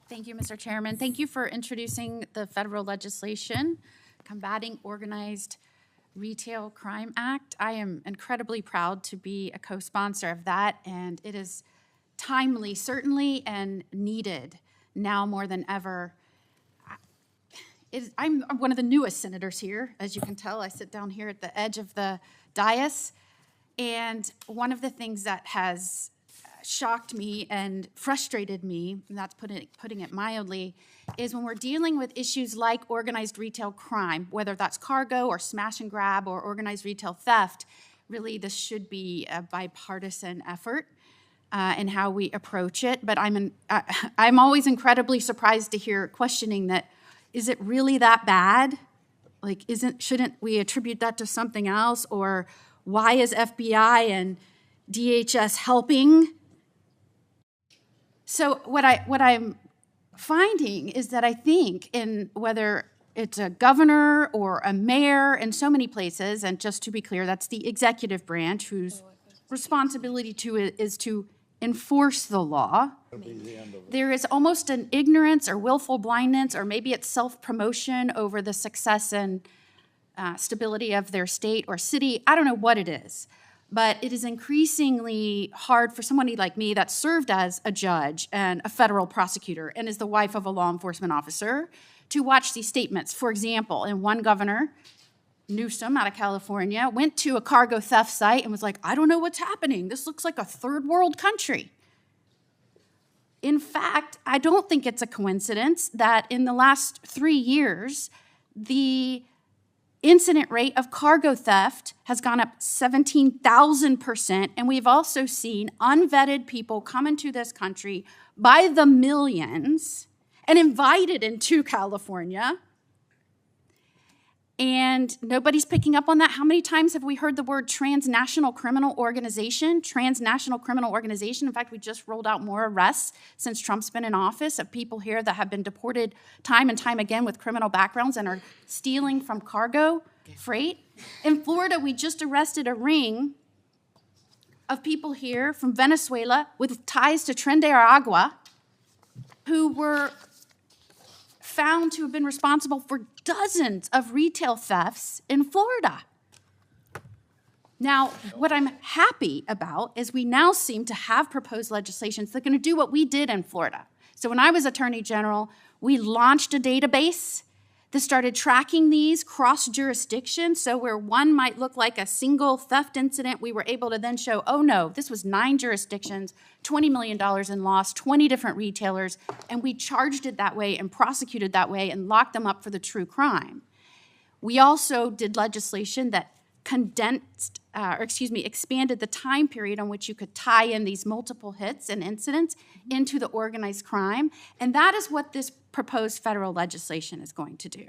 Thank you, Mr. Chairman. Thank you for introducing the federal legislation combating organized retail crime act. I am incredibly proud to be a co-sponsor of that, and it is timely, certainly, and needed now more than ever. I'm one of the newest senators here. As you can tell, I sit down here at the edge of the dais, and one of the things that has shocked me and frustrated me, and that's putting it mildly, is when we're dealing with issues like organized retail crime, whether that's cargo or smash and grab or organized retail theft. Really, this should be a bipartisan effort in how we approach it. But I'm always incredibly surprised to hear questioning that, is it really that bad? Like, shouldn't we attribute that to something else? Or why is FBI and DHS helping? So what I'm finding is that I think in whether it's a governor or a mayor in so many places, and just to be clear, that's the executive branch whose responsibility is to enforce the law. There is almost an ignorance or willful blindness, or maybe it's self-promotion over the success and stability of their state or city. I don't know what it is. But it is increasingly hard for somebody like me that served as a judge and a federal prosecutor and is the wife of a law enforcement officer to watch these statements. For example, in one governor, Newsom out of California, went to a cargo theft site and was like, I don't know what's happening. This looks like a third world country. In fact, I don't think it's a coincidence that in the last 3 years, the incident rate of cargo theft has gone up 17,000%, and we've also seen unvetted people come into this country by the millions and invited into California, and nobody's picking up on that. How many times have we heard the word transnational criminal organization? Transnational criminal organization. In fact, we just rolled out more arrests since Trump's been in office of people here that have been deported time and time again with criminal backgrounds and are stealing from cargo freight. In Florida, we just arrested a ring of people here from Venezuela with ties to Tren de Aragua who were found to have been responsible for dozens of retail thefts in Florida. Now, what I'm happy about is we now seem to have proposed legislations that are going to do what we did in Florida. So when I was Attorney General, we launched a database that started tracking these cross-jurisdiction. So where one might look like a single theft incident, we were able to then show, oh no, this was 9 jurisdictions, $20 million in loss, 20 different retailers, and we charged it that way and prosecuted that way and locked them up for the true crime. We also did legislation that expanded the time period on which you could tie in these multiple hits and incidents into the organized crime, and that is what this proposed federal legislation is going to do.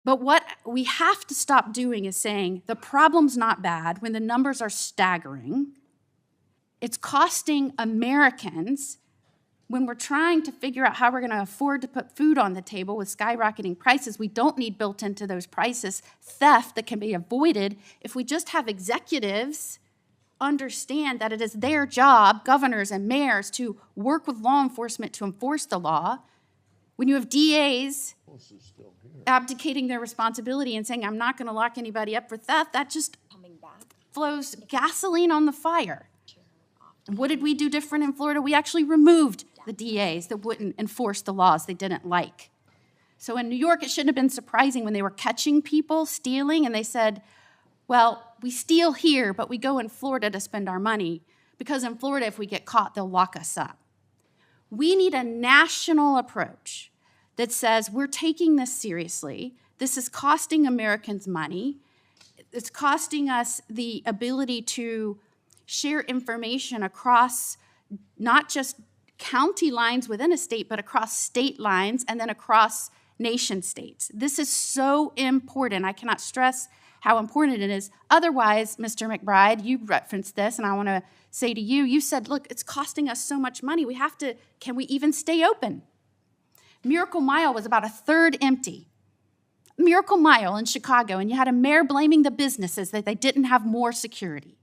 But what we have to stop doing is saying the problem's not bad when the numbers are staggering. It's costing Americans, when we're trying to figure out how we're going to afford to put food on the table with skyrocketing prices. We don't need built into those prices theft that can be avoided if we just have executives understand that it is their job, governors and mayors, to work with law enforcement to enforce the law. When you have DAs abdicating their responsibility and saying, I'm not going to lock anybody up for theft, that just flows gasoline on the fire. And what did we do different in Florida? We actually removed the DAs that wouldn't enforce the laws they didn't like. So in New York, it shouldn't have been surprising when they were catching people stealing and they said, well, we steal here, but we go in Florida to spend our money because in Florida, if we get caught, they'll lock us up. We need a national approach that says we're taking this seriously. This is costing Americans money. It's costing us the ability to share information across not just county lines within a state, but across state lines and then across nation states. This is so important. I cannot stress how important it is. Otherwise, Mr. McBride, you referenced this, and I want to say to you, you said, look, it's costing us so much money. Can we even stay open? Miracle Mile was about a third empty. Miracle Mile in Chicago, and you had a mayor blaming the businesses that they didn't have more security.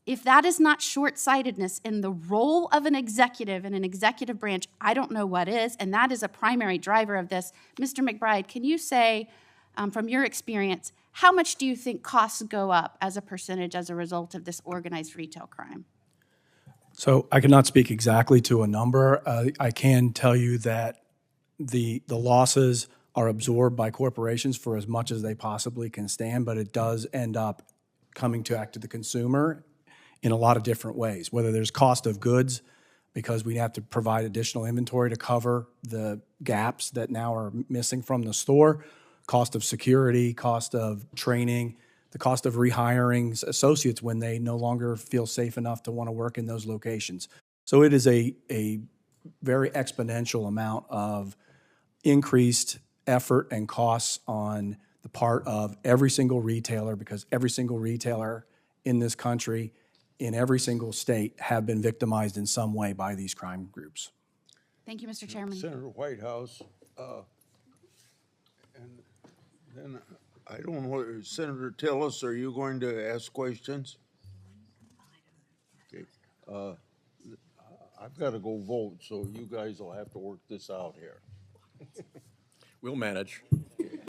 If that is not short-sightedness in the role of an executive in an executive branch, I don't know what is, and that is a primary driver of this. Mr. McBride, can you say, from your experience, how much do you think costs go up as a percentage as a result of this organized retail crime? So I cannot speak exactly to a number. I can tell you that the losses are absorbed by corporations for as much as they possibly can stand, but it does end up coming back to the consumer in a lot of different ways, whether there's cost of goods, because we have to provide additional inventory to cover the gaps that now are missing from the store, cost of security, cost of training, the cost of rehiring associates when they no longer feel safe enough to want to work in those locations. So it is a very exponential amount of increased effort and costs on the part of every single retailer, because every single retailer in this country, in every single state, have been victimized in some way by these crime groups. Thank you, Mr. Chairman. Senator Whitehouse, and then I don't know, Senator Tillis, are you going to ask questions? Okay, I've got to go vote, so you guys will have to work this out here. We'll manage.